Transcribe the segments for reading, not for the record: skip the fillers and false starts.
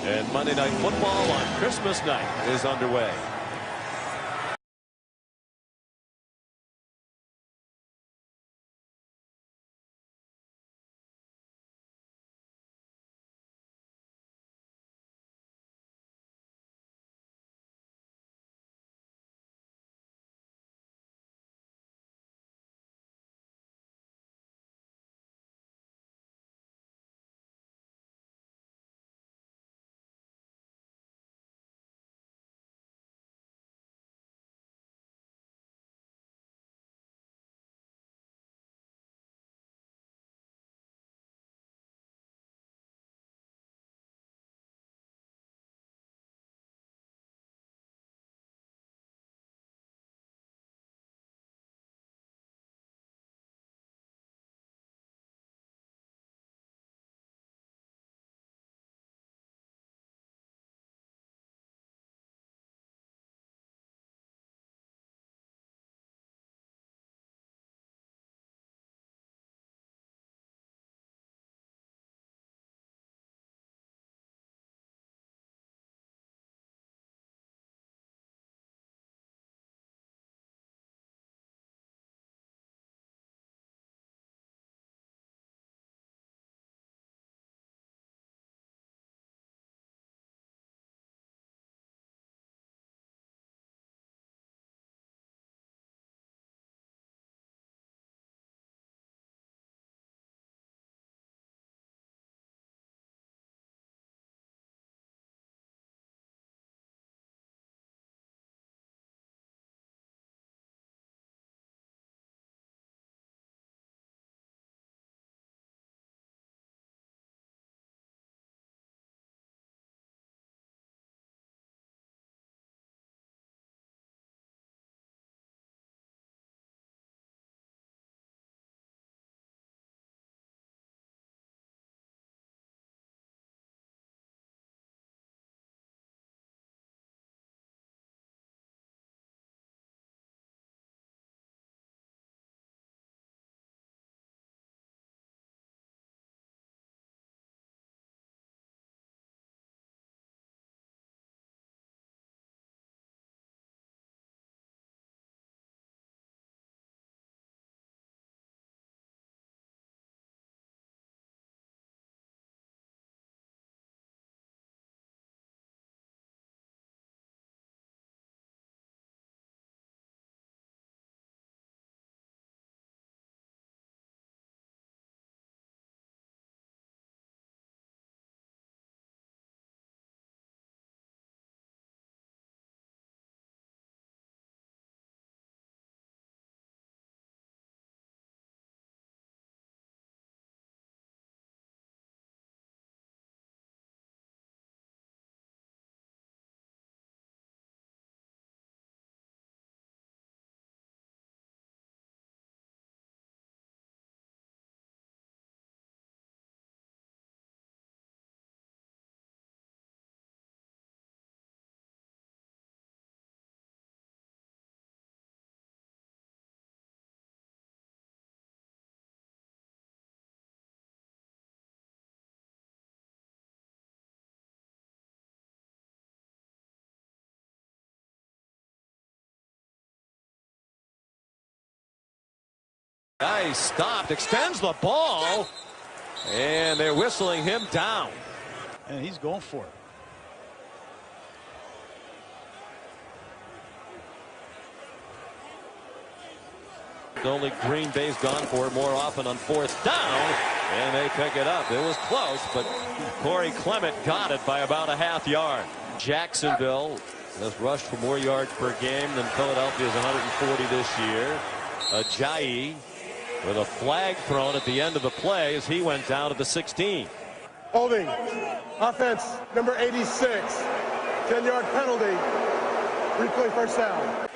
And Monday Night Football on Christmas night is underway. Nice stop, extends the ball, and they're whistling him down. And he's going for it. Only Green Bay's gone for it more often on fourth down, and they pick it up. It was close, but Corey Clement got it by about a half yard. Jacksonville has rushed for more yards per game than Philadelphia's 140 this year. Ajayi with a flag thrown at the end of the play as he went down to the 16. Holding. Offense, number 86. 10-yard penalty. Replay first down.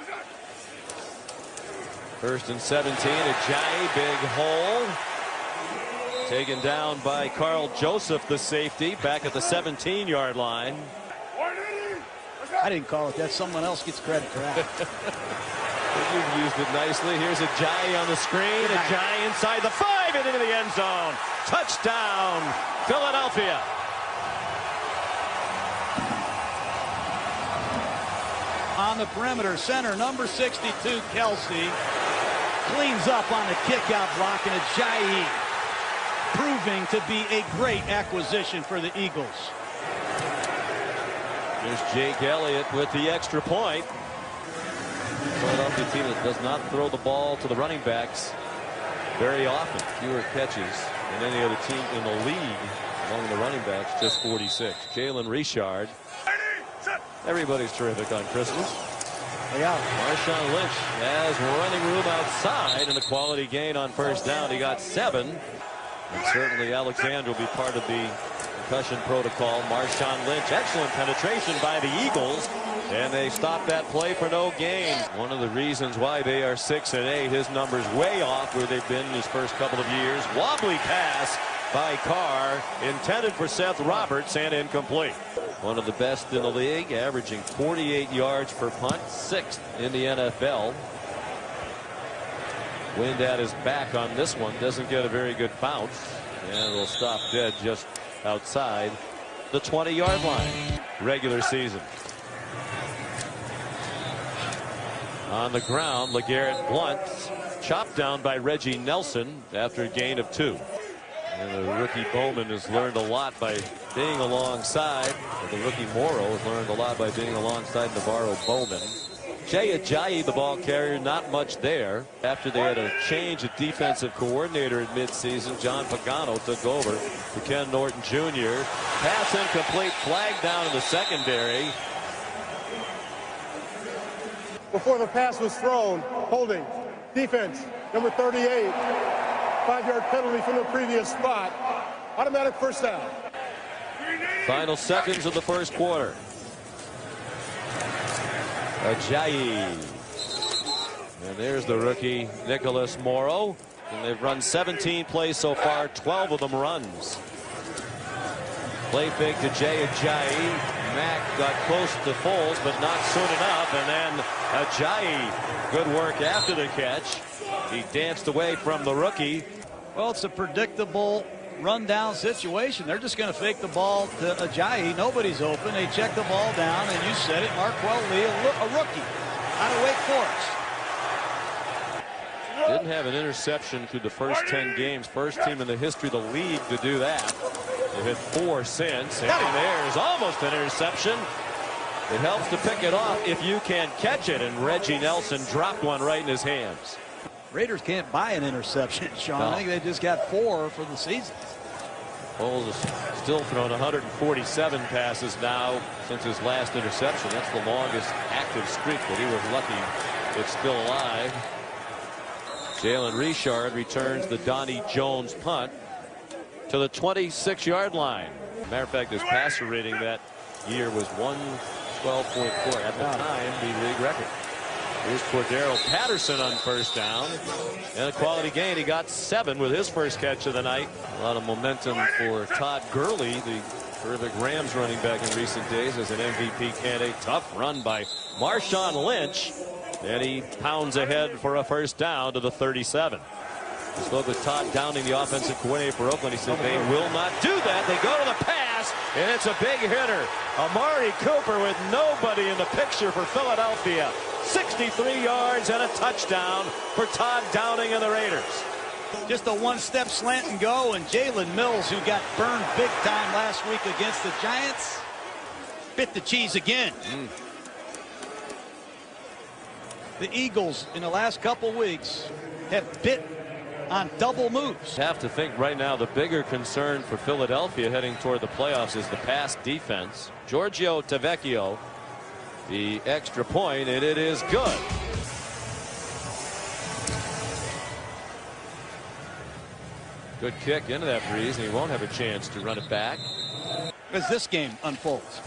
First and 17. Ajayi, big hole. Taken down by Carl Joseph, the safety, back at the 17-yard line. I didn't call it that. Someone else gets credit for that. You've used it nicely. Here's Ajayi on the screen. Ajayi inside the 5 and into the end zone. Touchdown, Philadelphia. on the perimeter. Center, number 62, Kelsey, cleans up on the kickout block, and Ajayi proving to be a great acquisition for the Eagles. There's Jake Elliott with the extra point. Philadelphia team that does not throw the ball to the running backs very often. Fewer catches than any other team in the league among the running backs, just 46. Jalen Richard. Everybody's terrific on Christmas. Yeah. Marshawn Lynch has running room outside and a quality gain on first down. He got 7. And certainly Alexander will be part of the concussion protocol. Marshawn Lynch, excellent penetration by the Eagles, and they stopped that play for no gain. One of the reasons why they are 6-8. His numbers way off where they've been in his first couple of years. Wobbly pass by Carr, intended for Seth Roberts, and incomplete. One of the best in the league, averaging 48 yards per punt, 6th in the NFL. Wind at his back on this one, doesn't get a very good bounce, and will stop dead just outside the 20-yard line. Regular season. On the ground, LeGarrette Blount chopped down by Reggie Nelson after a gain of 2. And the rookie Bowman has learned a lot by being alongside. The rookie Morrow has learned a lot by being alongside Navarro Bowman. Jay Ajayi, the ball carrier, not much there. After they had a change of defensive coordinator at midseason, John Pagano took over for Ken Norton Jr. Pass incomplete, flag down in the secondary. Before the pass was thrown, holding, defense, number 38, 5-yard penalty from the previous spot, automatic first down. Final seconds of the first quarter. Ajayi. And there's the rookie Nicholas Morrow. And they've run 17 plays so far, 12 of them runs. Play fake to Jay Ajayi. Mack got close to Foles, but not soon enough. And then Ajayi, good work after the catch. He danced away from the rookie. Well, it's a predictable rundown situation. They're just going to fake the ball to Ajayi. Nobody's open. They check the ball down, and you said it, Marquell Lee, a rookie out of Wake Forest. Didn't have an interception through the first 10 games. First team in the history of the league to do that. They've hit 4 since. And there's almost an interception. It helps to pick it off if you can catch it. And Reggie Nelson dropped one right in his hands. Raiders can't buy an interception, Sean. No. I think they just got 4 for the season. Foles has still thrown 147 passes now since his last interception. That's the longest active streak, but he was lucky it's still alive. Jalen Richard returns the Donnie Jones punt to the 26-yard line. Matter of fact, his passer rating that year was 112.4 at the time, the league record. Here's Cordero Patterson on first down, and a quality gain. He got 7 with his first catch of the night. A lot of momentum for Todd Gurley, the terrific Rams running back in recent days, as an MVP candidate. Tough run by Marshawn Lynch, and he pounds ahead for a first down to the 37. We spoke with Todd Downing, the offensive coordinator for Oakland. He said they will not do that. They go to the pass, and it's a big hitter. Amari Cooper with nobody in the picture for Philadelphia. 63 yards and a touchdown for Todd Downing and the Raiders. Just a one-step slant and go, and Jalen Mills, who got burned big time last week against the Giants, bit the cheese again. The Eagles in the last couple weeks have bit on double moves. Have to think right now the bigger concern for Philadelphia heading toward the playoffs is the pass defense. Giorgio Tavecchio, the extra point, and it is good. Good kick into that breeze, and he won't have a chance to run it back As this game unfolds.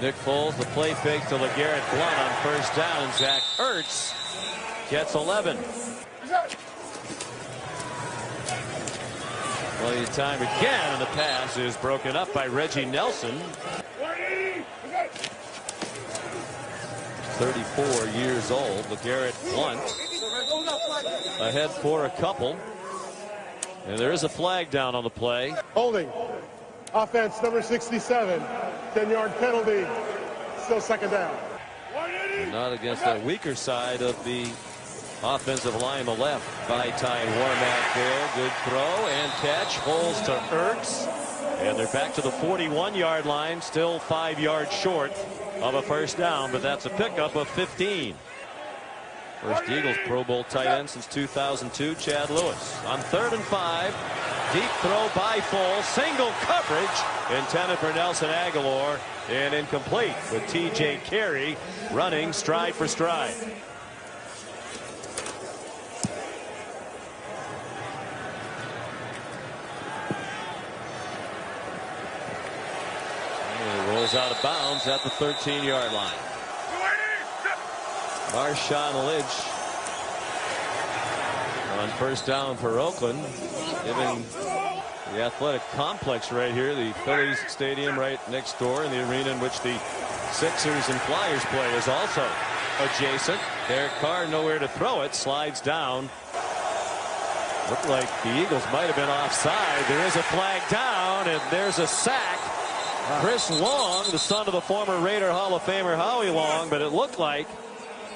Nick Foles, the play fake to LeGarrette Blount on first down, and Zach Ertz gets 11. Plenty of time again, and the pass is broken up by Reggie Nelson. 34 years old. LeGarrette Blount ahead for a couple. And there is a flag down on the play. Holding, offense, number 67, 10-yard penalty, still second down. And not against that weaker side of the offensive line on the left. By Ty Warmack there. Good throw and catch. Holes to Ertz. And they're back to the 41-yard line. Still 5 yards short of a first down, but that's a pickup of 15. First Eagles Pro Bowl tight end since 2002, Chad Lewis. On 3rd and 5, deep throw by Full, single coverage intended for Nelson Aguilar, and incomplete with T.J. Carey running stride for stride. And it rolls out of bounds at the 13-yard line. Marshawn Lynch on first down for Oakland, giving the athletic complex right here, the Phillies stadium right next door, and the arena in which the Sixers and Flyers play is also adjacent. Derek Carr nowhere to throw it, slides down. Looked like the Eagles might have been offside. There is a flag down, and there's a sack. Chris Long, the son of the former Raider Hall of Famer Howie Long, but it looked like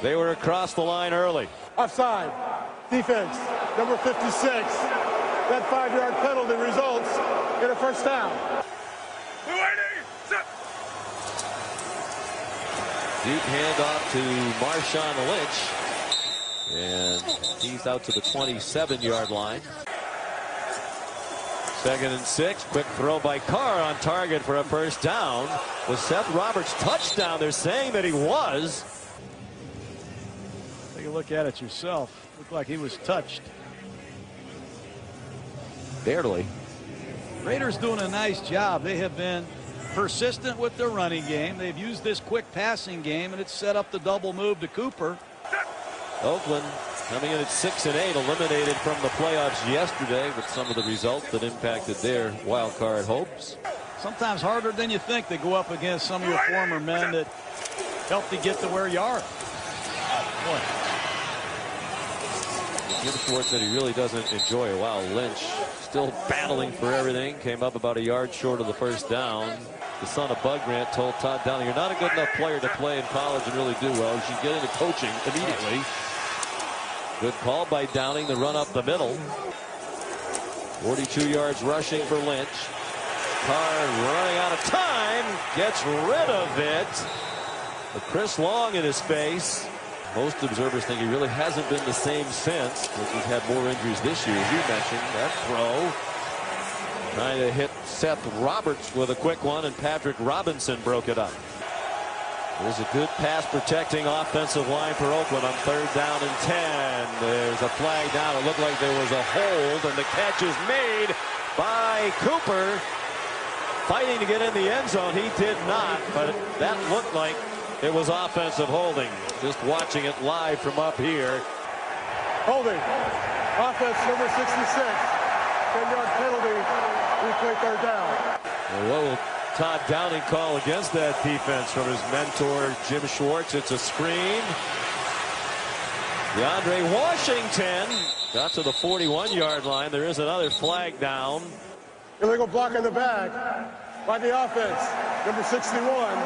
they were across the line early. Offside. Defense, number 56. That 5-yard penalty results in a first down. Deep handoff to Marshawn Lynch. And he's out to the 27-yard line. 2nd and 6. Quick throw by Carr on target for a first down. Was Seth Roberts touchdown? They're saying that he was. Take a look at it yourself. Looked like he was touched. Barely. Raiders doing a nice job. They have been persistent with their running game. They've used this quick passing game, and it's set up the double move to Cooper. Oakland coming in at 6-8, eliminated from the playoffs yesterday with some of the results that impacted their wild card hopes. Sometimes harder than you think to go up against some of your former men that helped you get to where you are. Boy. Jim Schwartz said he really doesn't enjoy it. Wow, Lynch still battling for everything. Came up about a yard short of the first down. The son of Bud Grant told Todd Downing, "You're not a good enough player to play in college and really do well. You should get into coaching immediately." Good call by Downing, the run up the middle. 42 yards rushing for Lynch. Carr running out of time. Gets rid of it. But Chris Long in his face. Most observers think he really hasn't been the same since. He's had more injuries this year, as you mentioned. That throw. Trying to hit Seth Roberts with a quick one, and Patrick Robinson broke it up. There's a good pass protecting offensive line for Oakland on 3rd down and 10. There's a flag down. It looked like there was a hold, and the catch is made by Cooper. Fighting to get in the end zone. He did not, but that looked like it was offensive holding. Just watching it live from up here. Holding. Offense number 66. 10-yard penalty. Replay 3rd down. Well, what will Todd Downing call against that defense from his mentor, Jim Schwartz? It's a screen. DeAndre Washington got to the 41-yard line. There is another flag down. Illegal block in the back by the offense. Number 61.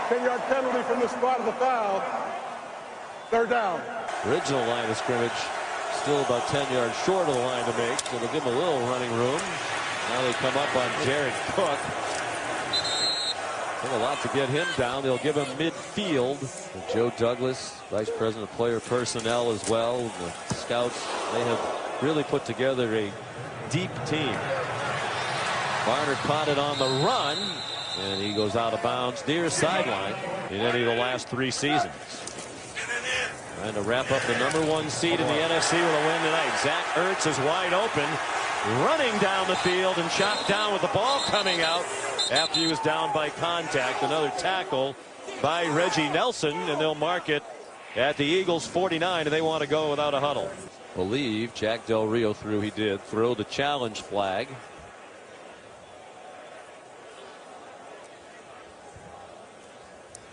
10-yard penalty from the spot of the foul. 3rd down. Original line of scrimmage still about 10 yards short of the line to make, so they'll give him a little running room. Now they come up on Jared Cook. Took a lot to get him down. They'll give him midfield. And Joe Douglas, Vice President of Player Personnel as well. The scouts, they have really put together a deep team. Barner caught it on the run, and he goes out of bounds near sideline in any of the last 3 seasons. Trying to wrap up the #1 seed in the NFC with a win tonight. Zach Ertz is wide open, running down the field and shot down with the ball coming out after he was down by contact. Another tackle by Reggie Nelson, and they'll mark it at the Eagles 49, and they want to go without a huddle. Believe Jack Del Rio threw. He did throw the challenge flag.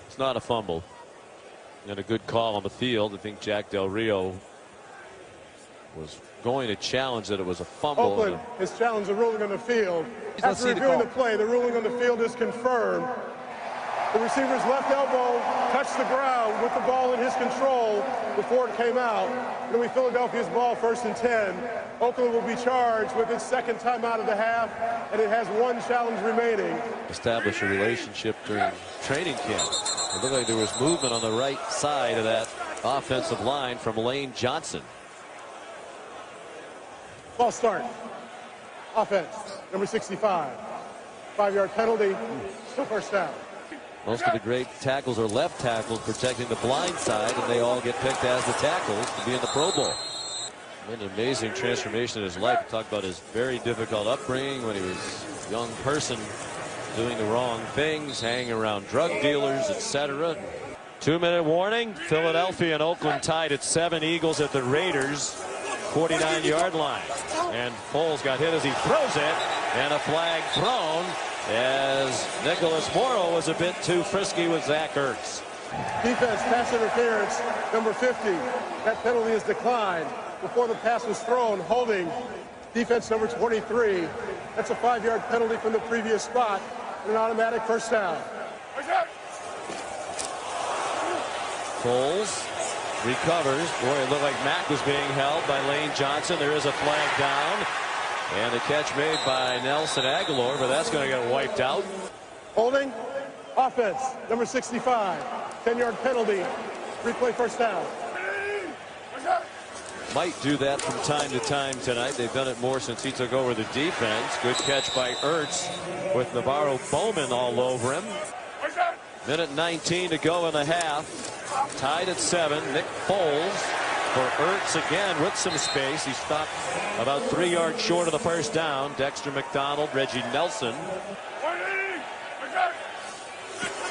It's not a fumble. And a good call on the field. I think Jack Del Rio was going to challenge that it was a fumble. Oakland has challenged the ruling on the field. Let's After see the reviewing call. the play, the ruling on the field is confirmed. The receiver's left elbow touched the ground with the ball in his control before it came out. It'll be Philadelphia's ball, 1st and 10. Oakland will be charged with its second timeout of the half, and it has one challenge remaining. Establish a relationship during training camp. It looked like there was movement on the right side of that offensive line from Lane Johnson. Ball start. Offense, number 65. 5-yard penalty, still 1st down. Most of the great tackles are left tackles protecting the blind side, and they all get picked as the tackles to be in the Pro Bowl. An amazing transformation in his life. He talked about his very difficult upbringing when he was a young person, doing the wrong things, hanging around drug dealers, etc. 2-minute warning. Philadelphia and Oakland tied at 7. Eagles at the Raiders 49-yard line. And Foles got hit as he throws it, and a flag thrown as Nicholas Morrow was a bit too frisky with Zach Ertz. Defense pass interference, number 50. That penalty is declined before the pass was thrown. Holding, defense number 23. That's a 5-yard penalty from the previous spot and an automatic 1st down. Foles recovers. Boy, it looked like Mack was being held by Lane Johnson. There is a flag down. And the catch made by Nelson Aguilar, but that's going to get wiped out. Holding, offense, number 65. 10-yard penalty, replay 1st down. Might do that from time to time tonight. They've done it more since he took over the defense. Good catch by Ertz with Navarro Bowman all over him. Minute 19 to go in the half. Tied at 7. Nick Foles for Ertz again with some space. He stopped about 3 yards short of the 1st down. Dexter McDonald, Reggie Nelson.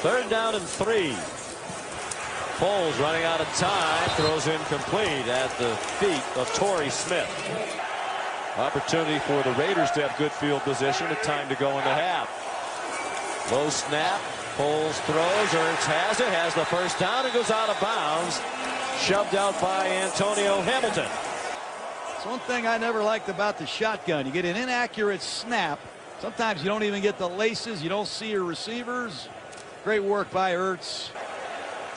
3rd down and 3. Foles running out of time, throws incomplete at the feet of Torrey Smith. Opportunity for the Raiders to have good field position with time to go in the half. Low snap. Foles throws. Ertz has it. Has the 1st down and goes out of bounds. Shoved out by Antonio Hamilton. It's one thing I never liked about the shotgun. You get an inaccurate snap. Sometimes you don't even get the laces. You don't see your receivers. Great work by Ertz.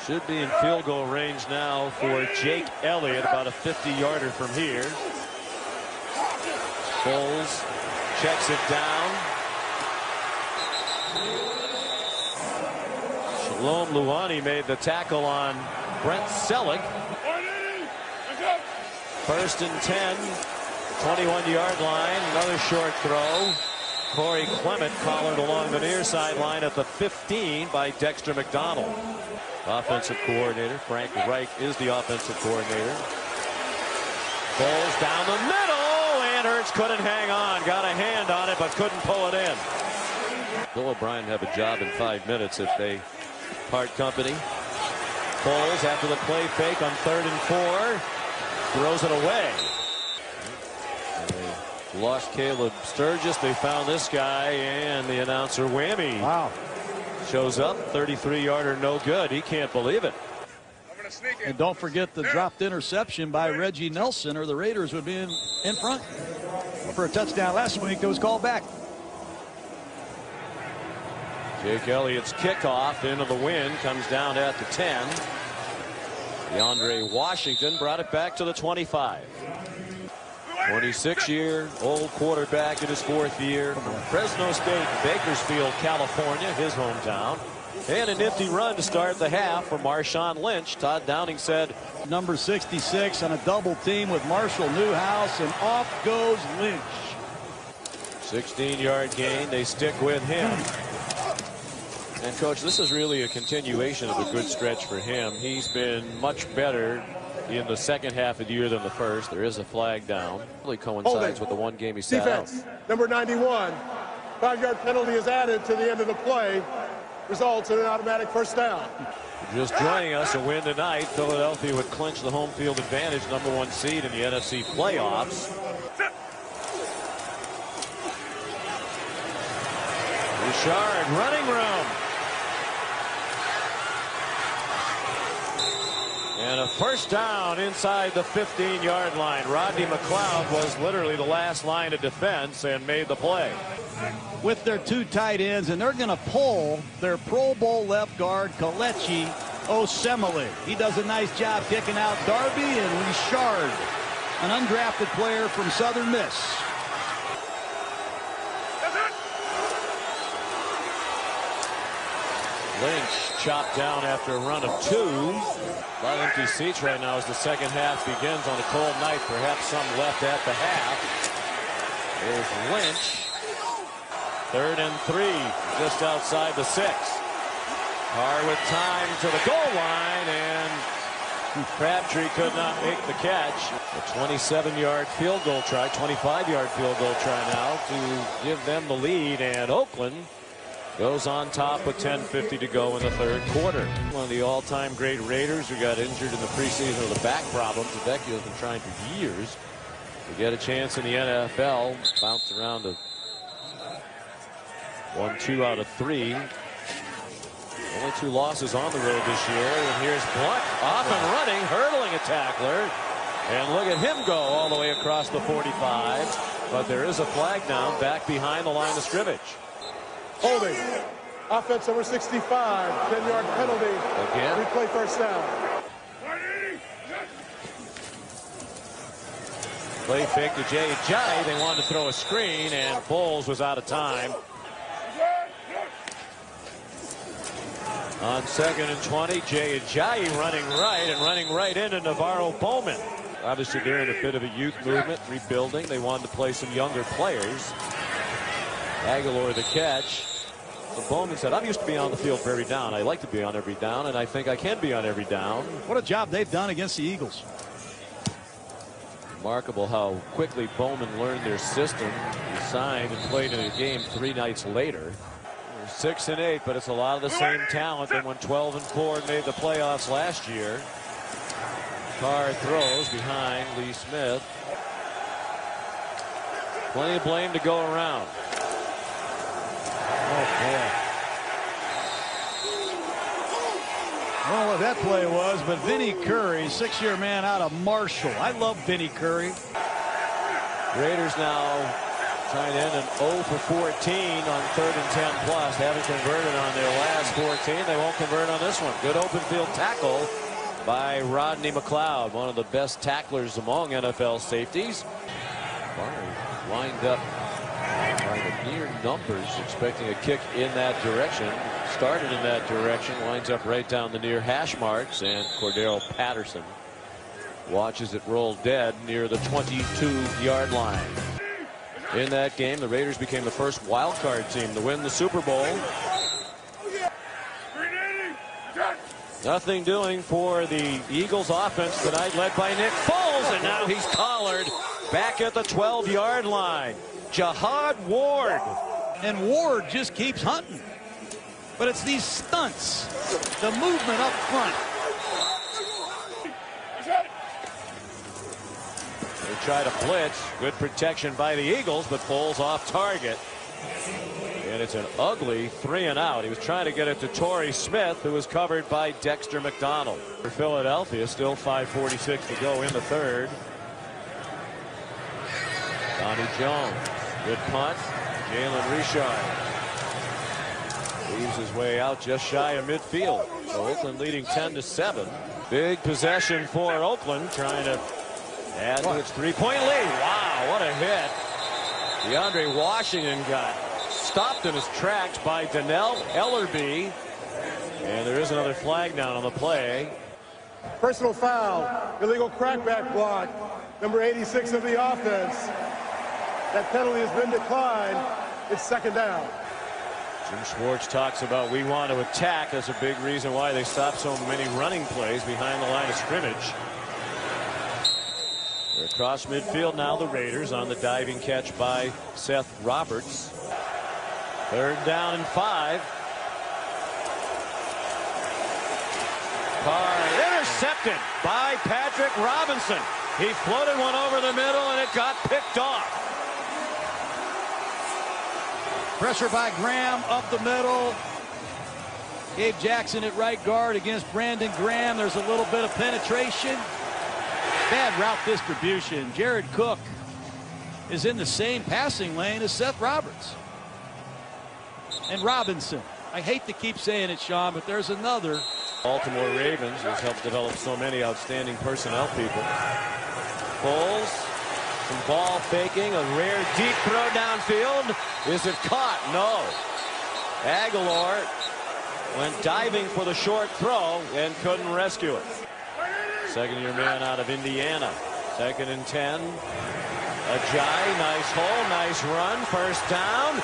Should be in field goal range now for Jake Elliott, about a 50-yarder from here. Foles checks it down. Shalom Luani made the tackle on Brent Selleck. 1st and 10, 21-yard line. Another short throw. Corey Clement collared along the near sideline at the 15 by Dexter McDonald. Offensive coordinator Frank Reich is the offensive coordinator. Foles down the middle, and Ertz couldn't hang on. Got a hand on it, but couldn't pull it in. Bill O'Brien have a job in 5 minutes if they part company. Foles after the play fake on 3rd and 4. Throws it away. They lost Caleb Sturgis. They found this guy, and the announcer whammy. Wow. Shows up. 33-yarder, no good. He can't believe it. And don't forget the dropped interception by Reggie Nelson, or the Raiders would be in front for a touchdown last week. That was called back. Jake Elliott's kickoff into the wind comes down at the 10. DeAndre Washington brought it back to the 25. 26-year-old quarterback in his 4th year from Fresno State, Bakersfield, California, his hometown. And a nifty run to start the half for Marshawn Lynch. Todd Downing said, Number 66 on a double team with Marshall Newhouse, and off goes Lynch. 16-yard gain. They stick with him. And, Coach, this is really a continuation of a good stretch for him. He's been much better in the second half of the year than the first. There is a flag down. Really coincides with the one game he sat Defense, out. number 91. 5-yard penalty is added to the end of the play. Results in an automatic 1st down. Just joining us, a win tonight. Philadelphia would clinch the home field advantage, number 1 seed in the NFC playoffs. Richard, running room. And a First down inside the 15-yard line. Rodney McLeod was literally the last line of defense and made the play. With their two tight ends, and they're going to pull their Pro Bowl left guard, Kelechi Osemele. He does a nice job kicking out Darby and Richard, an undrafted player from Southern Miss. Lynch chopped down after a run of 2. A lot of empty seats right now as the second half begins on a cold night. Perhaps some left at the half. There's Lynch. 3rd and 3, just outside the 6. Carr with time to the goal line, and Crabtree could not make the catch. A 27-yard field goal try, 25-yard field goal try now to give them the lead, and Oakland goes on top with 10:50 to go in the 3rd quarter. One of the all-time great Raiders who got injured in the preseason with a back problem. Vecchio's been trying for years to get a chance in the NFL. Bounced around to 1, 2 out of 3. Only 2 losses on the road this year. And here's Blunt off and running, hurdling a tackler. And look at him go all the way across the 45. But there is a flag down back behind the line of scrimmage. Holding. Offense number 65. 10-yard penalty. Again. Replay first down. Play fake to Jay. They wanted to throw a screen, and Bowles was out of time. On 2nd and 20, Jay running right and running right into Navarro Bowman. Obviously, they're in a bit of a youth movement, rebuilding. They wanted to play some younger players. Aguilar the catch. So Bowman said, I'm used to being on the field for every down. I like to be on every down, and I think I can be on every down. What a job they've done against the Eagles. Remarkable how quickly Bowman learned their system. He signed and played in a game 3 nights later. 6 and 8, but it's a lot of the same talent than when 12 and 4 made the playoffs last year. Carr throws behind Lee Smith. Plenty of blame to go around. Oh, boy. I don't know what that play was, but Vinny Curry, 6-year man out of Marshall. I love Vinny Curry. Raiders now trying to end an 0 for 14 on 3rd and 10 plus. Haven't converted on their last 14. They won't convert on this one. Good open field tackle by Rodney McLeod, one of the best tacklers among NFL safeties. Barry lined up by the near numbers, expecting a kick in that direction. Started in that direction, winds up right down the near hash marks, and Cordero Patterson watches it roll dead near the 22-yard line. In that game, the Raiders became the first wild card team to win the Super Bowl. Nothing doing for the Eagles offense tonight, led by Nick Foles, and now he's collared back at the 12-yard line. Jihad Ward. And Ward just keeps hunting. But it's these stunts, the movement up front. They try to blitz. Good protection by the Eagles, but Foles off target. And it's an ugly 3 and out. He was trying to get it to Torrey Smith, who was covered by Dexter McDonald. For Philadelphia, still 5:46 to go in the 3rd. Donnie Jones. Good punt. Jalen Richard weaves his way out just shy of midfield. So Oakland leading 10-7. Big possession for Oakland, trying to add to its 3-point lead. Wow, what a hit. DeAndre Washington got stopped in his tracks by Donnell Ellerbe. And there is another flag down on the play. Personal foul. Illegal crackback block. Number 86 of the offense. That penalty has been declined. It's 2nd down. Jim Schwartz talks about we want to attack as a big reason why they stop so many running plays behind the line of scrimmage. They're across midfield now, the Raiders, on the diving catch by Seth Roberts. 3rd down and 5. Carr intercepted by Patrick Robinson. He floated one over the middle and it got picked off. Pressure by Graham up the middle. Gabe Jackson at right guard against Brandon Graham. There's a little bit of penetration. Bad route distribution. Jared Cook is in the same passing lane as Seth Roberts. And Robinson. I hate to keep saying it, Sean, but there's another. Baltimore Ravens has helped develop so many outstanding personnel people. Foles, some ball faking, a rare deep throw downfield. Is it caught? No. Aguilar went diving for the short throw and couldn't rescue it. Second-year man out of Indiana. 2nd and 10. Ajayi, nice hole, nice run, first down.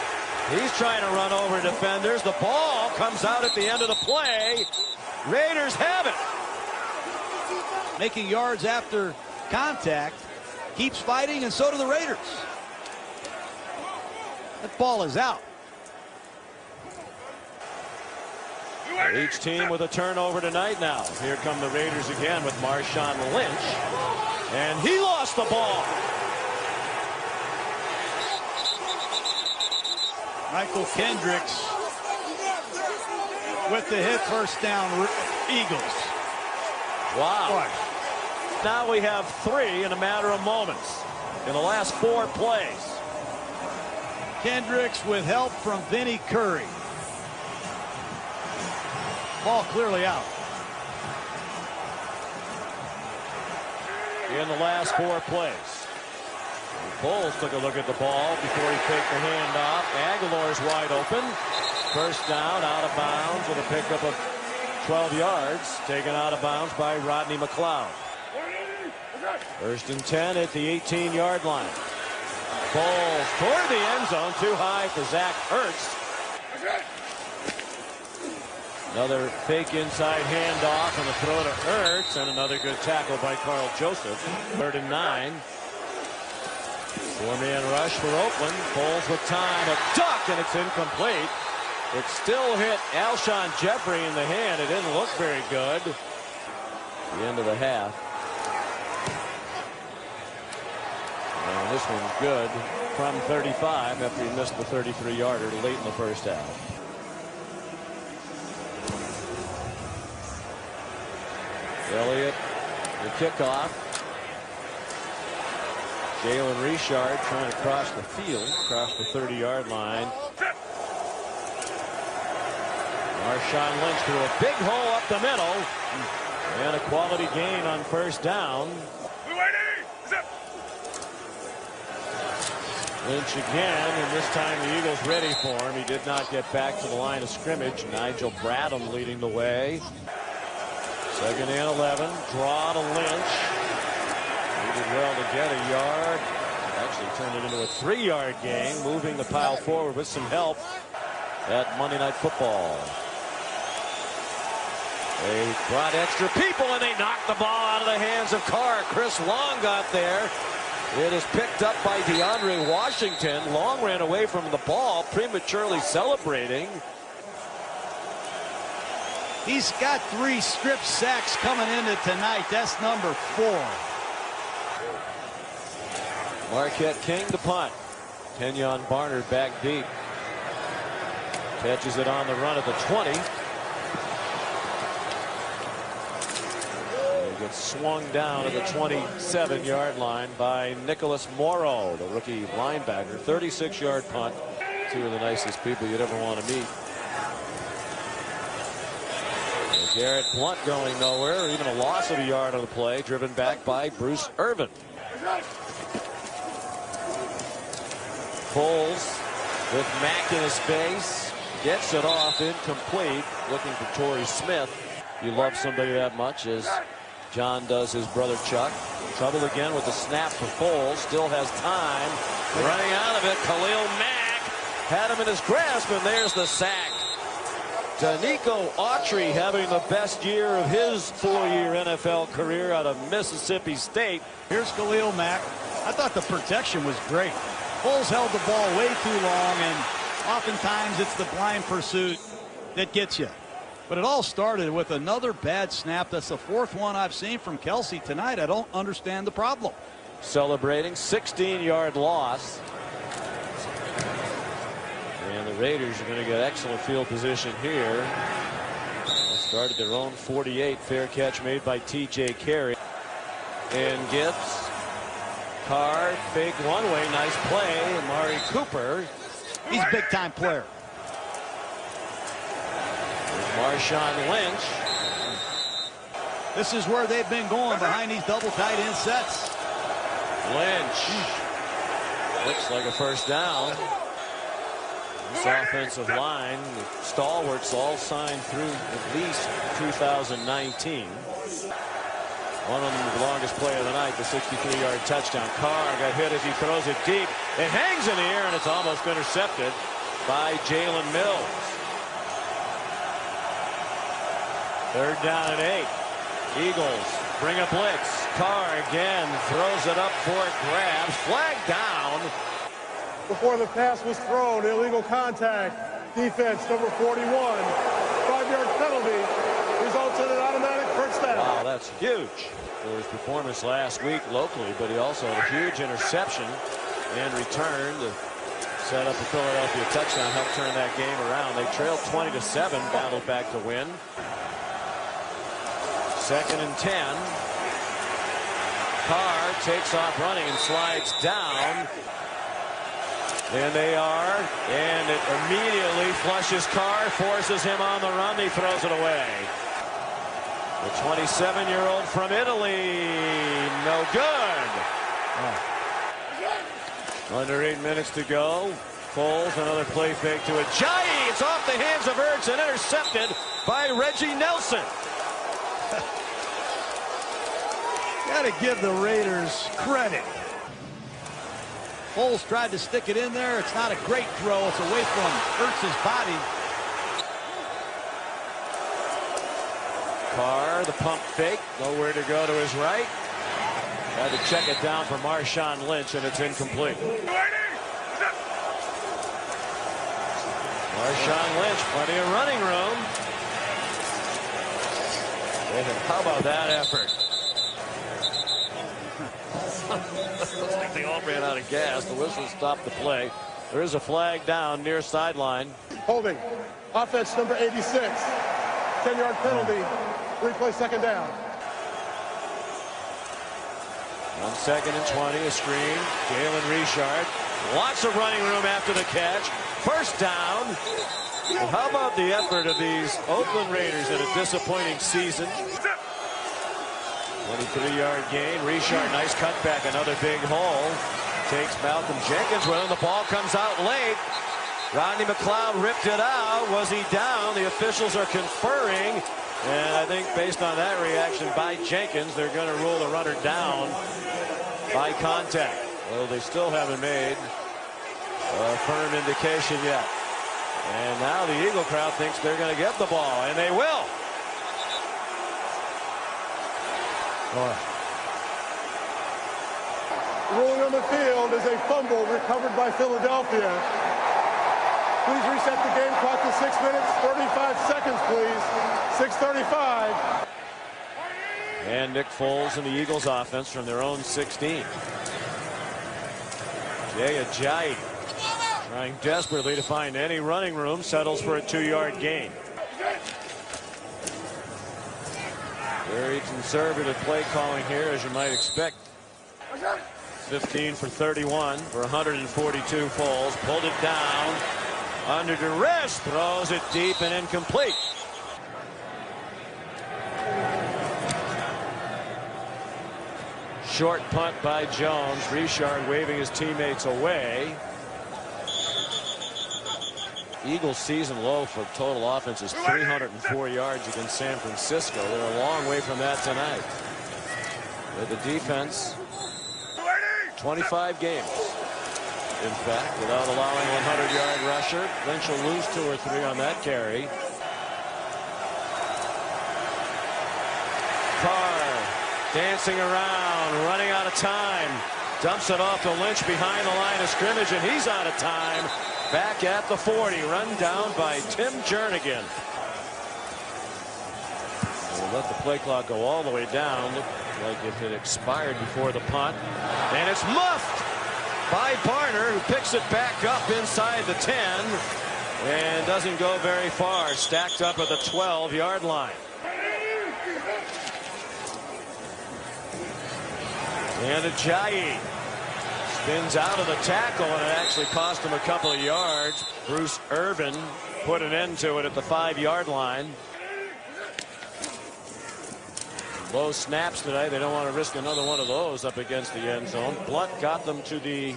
He's trying to run over defenders. The ball comes out at the end of the play. Raiders have it. Making yards after contact. Keeps fighting, and so do the Raiders. That ball is out. Each team with a turnover tonight now. Here come the Raiders again with Marshawn Lynch. And he lost the ball. Michael Kendricks with the hit, first down, Eagles. Wow. Boy. Now we have 3 in a matter of moments in the last 4 plays. Kendricks with help from Vinnie Curry. Ball clearly out. In the last 4 plays. Foles took a look at the ball before he faked the handoff. Aguilar's wide open. First down, out of bounds with a pickup of 12 yards. Taken out of bounds by Rodney McLeod. 1st and 10 at the 18-yard line. Foles toward the end zone. Too high for Zach Ertz. Another fake inside handoff and a throw to Ertz, and another good tackle by Carl Joseph. 3rd and 9. 4-man rush for Oakland. Foles with time, a duck, and it's incomplete. It still hit Alshon Jeffrey in the hand. It didn't look very good. The end of the half. And this one's good from 35 after he missed the 33-yarder late in the first half. Elliott, the kickoff. Jalen Richard trying to cross the field, across the 30-yard line. Marshawn Lynch threw a big hole up the middle. And a quality gain on first down. Lynch again, and this time the Eagles ready for him. He did not get back to the line of scrimmage. Nigel Bradham leading the way. 2nd and 11. Draw to Lynch. He did well to get a yard. Actually turned it into a 3-yard gain, moving the pile forward with some help at Monday Night Football. They brought extra people and they knocked the ball out of the hands of Carr. Chris Long got there. It is picked up by DeAndre Washington. Long ran away from the ball, prematurely celebrating. He's got 3 strip sacks coming into tonight. That's number 4. Marquette King to punt. Kenyon Barnard back deep. Catches it on the run at the 20. He gets swung down at the 27-yard line by Nicholas Morrow, the rookie linebacker. 36-yard punt. 2 of the nicest people you'd ever want to meet. Garrett Blunt going nowhere, even a loss of a yard on the play, driven back by Bruce Irvin. Foles with Mack in his face, gets it off, incomplete, looking for Torrey Smith. You love somebody that much as John does his brother Chuck. Trouble again with the snap for Foles, still has time. Running out of it, Khalil Mack had him in his grasp, and there's the sack. Danico Autry having the best year of his 4-year NFL career out of Mississippi State. Here's Khalil Mack. I thought the protection was great. Foles held the ball way too long, and oftentimes it's the blind pursuit that gets you. But it all started with another bad snap. That's the 4th one I've seen from Kelsey tonight. I don't understand the problem. Celebrating, 16-yard loss. And the Raiders are going to get excellent field position here. Started their own 48. Fair catch made by T.J. Carey. And Gibbs. Carr, fake one-way, nice play. And Mari Cooper. He's a big-time player. Marshawn Lynch. This is where they've been going, behind these double tight end sets. Lynch. Looks like a first down. This offensive line, the stalwarts all signed through at least 2019. One of them, the longest play of the night, the 63-yard touchdown. Carr got hit as he throws it deep. It hangs in the air, and it's almost intercepted by Jalen Mills. Third down and 8. Eagles bring a blitz. Carr again throws it up for grabs. Flag down. Before the pass was thrown, illegal contact. Defense, number 41. 5-yard penalty results in an automatic first down. Wow, that's huge for his performance last week locally, but he also had a huge interception and return to set up the Philadelphia touchdown, helped turn that game around. They trailed 20-7, battled back to win. Second and 10. Carr takes off running and slides down. And they are, and it immediately flushes Carr, forces him on the run. He throws it away. The 27-year-old from Italy, no good. Under 8 minutes to go. Foles, another play fake to Ajayi. It's off the hands of Ertz and intercepted by Reggie Nelson. Got to give the Raiders credit. Foles tried to stick it in there. It's not a great throw. It's away from Ertz's body. Carr, the pump fake. Nowhere to go to his right. Had to check it down for Marshawn Lynch, and it's incomplete. Marshawn Lynch, plenty of running room. And how about that effort? Looks like they all ran out of gas. The whistle stopped the play. There is a flag down near sideline. Holding. Offense number 86. 10-yard penalty. Replay second down. On second and 20, a screen. Jalen Richard. Lots of running room after the catch. First down. And how about the effort of these Oakland Raiders in a disappointing season? 23-yard gain. Richard, nice cutback, another big hole. Takes Malcolm Jenkins with him. The ball comes out late. Rodney McLeod ripped it out. Was he down? The officials are conferring. And I think based on that reaction by Jenkins, they're going to rule the runner down by contact. Well, they still haven't made a firm indication yet. And now the Eagle crowd thinks they're going to get the ball, and they will. Ruling on the field is a fumble recovered by Philadelphia. Please reset the game clock to 6 minutes, 35 seconds, please. 6:35. And Nick Foles and the Eagles offense from their own 16. Jay Ajayi trying desperately to find any running room, settles for a 2-yard gain. Very conservative play calling here, as you might expect. 15 for 31 for 142. Foles pulled it down under duress, throws it deep and incomplete. Short punt by Jones. Richard waving his teammates away. Eagles season low for total offense is 304 yards against San Francisco. They're a long way from that tonight. With the defense, 25 games. In fact, without allowing a 100-yard rusher. Lynch will lose 2 or 3 on that carry. Carr dancing around, running out of time. Dumps it off to Lynch behind the line of scrimmage, and he's out of time. Back at the 40, run down by Tim Jernigan. We'll let the play clock go all the way down. Looked like it had expired before the punt. And it's muffed by Barner, who picks it back up inside the 10. And doesn't go very far. Stacked up at the 12-yard line. And Ajayi spins out of the tackle, and it actually cost him a couple of yards. Bruce Irvin put an end to it at the 5-yard line. Low snaps today. They don't want to risk another one of those up against the end zone. Blunt got them to the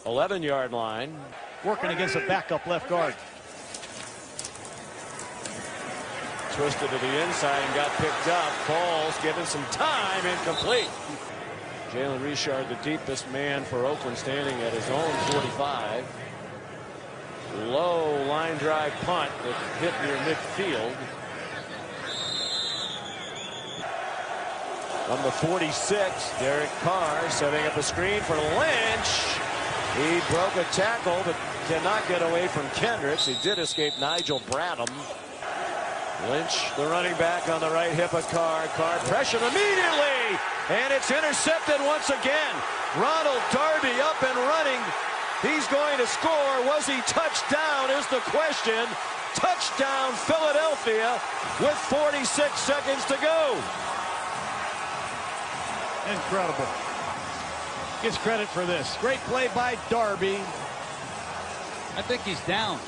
11-yard line. Working against a backup left guard. Twisted to the inside and got picked up. Foles given some time, incomplete. Jalen Richard, the deepest man for Oakland, standing at his own 45. Low line drive punt that hit near midfield. From the 46, Derek Carr setting up a screen for Lynch. He broke a tackle but cannot get away from Kendricks. He did escape Nigel Bradham. Lynch, the running back, on the right hip of Carr. Carr pressured immediately, and it's intercepted once again. Ronald Darby up and running. He's going to score. Was he touchdown is the question. Touchdown Philadelphia with 46 seconds to go. Incredible. Gets credit for this. Great play by Darby. I think he's down.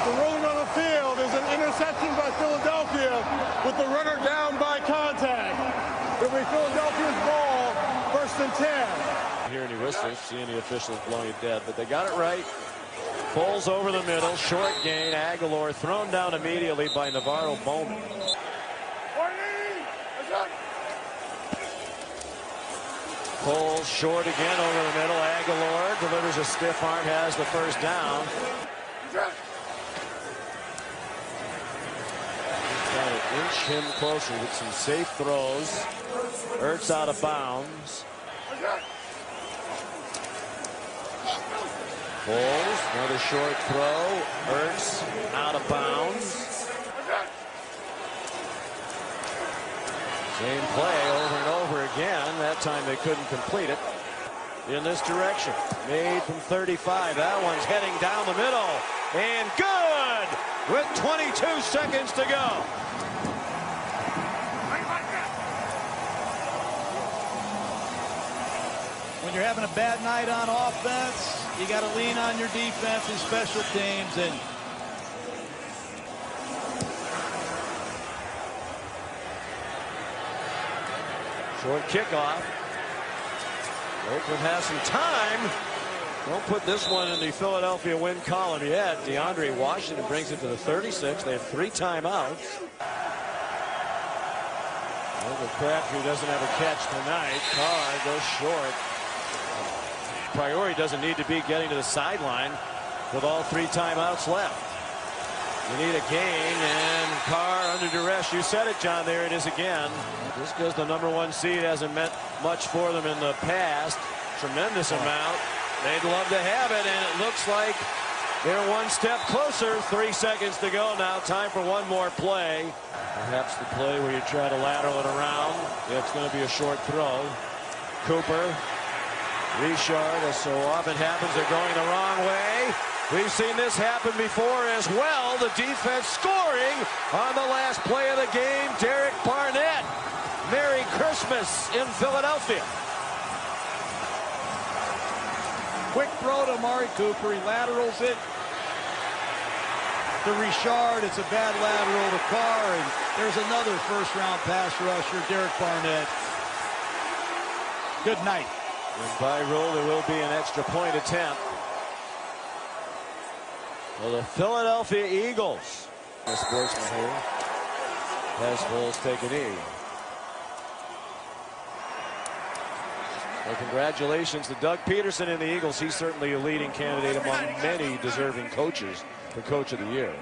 The ruling on the field is an interception by Philadelphia with the runner down by contact. It'll be Philadelphia's ball, 1st and 10. Hear any whistles, see any officials blowing it dead, but they got it right. Foles over the middle, short gain. Aguilar thrown down immediately by Navarro Bowman. Foles short again over the middle. Aguilar delivers a stiff arm, has the first down. Trying to inch him closer with some safe throws. Ertz out of bounds. Foles, another short throw. Ertz out of bounds. Same play over and over again. That time they couldn't complete it. In this direction. Made from 35. That one's heading down the middle. And good! With 22 seconds to go. When you're having a bad night on offense, you got to lean on your defense and special teams. And short kickoff. Oakland has some time. Don't put this one in the Philadelphia win column yet. DeAndre Washington brings it to the 36. They have 3 timeouts. Well, Crabtree doesn't have a catch tonight. Carr goes short. Priority doesn't need to be getting to the sideline with all 3 timeouts left. You need a gain, and Carr under duress. You said it, John. There it is again. Just because the #1 seed hasn't meant much for them in the past. Tremendous amount. They'd love to have it, and it looks like they're one step closer. 3 seconds to go now. Time for one more play. Perhaps the play where you try to lateral it around. Yeah, it's going to be a short throw. Cooper. Richard, as so often happens, they're going the wrong way. We've seen this happen before as well. The defense scoring on the last play of the game. Derek Barnett. Merry Christmas in Philadelphia. quick throw to Amari Cooper. He laterals it to Richard. It's a bad lateral to Carr, and there's another first-round pass rusher, Derek Barnett. Good night. And by rule, there will be an extra point attempt. Well, the Philadelphia Eagles. The sportsman here has Foles take a knee. Well, congratulations to Doug Peterson and the Eagles. He's certainly a leading candidate among many deserving coaches for Coach of the Year.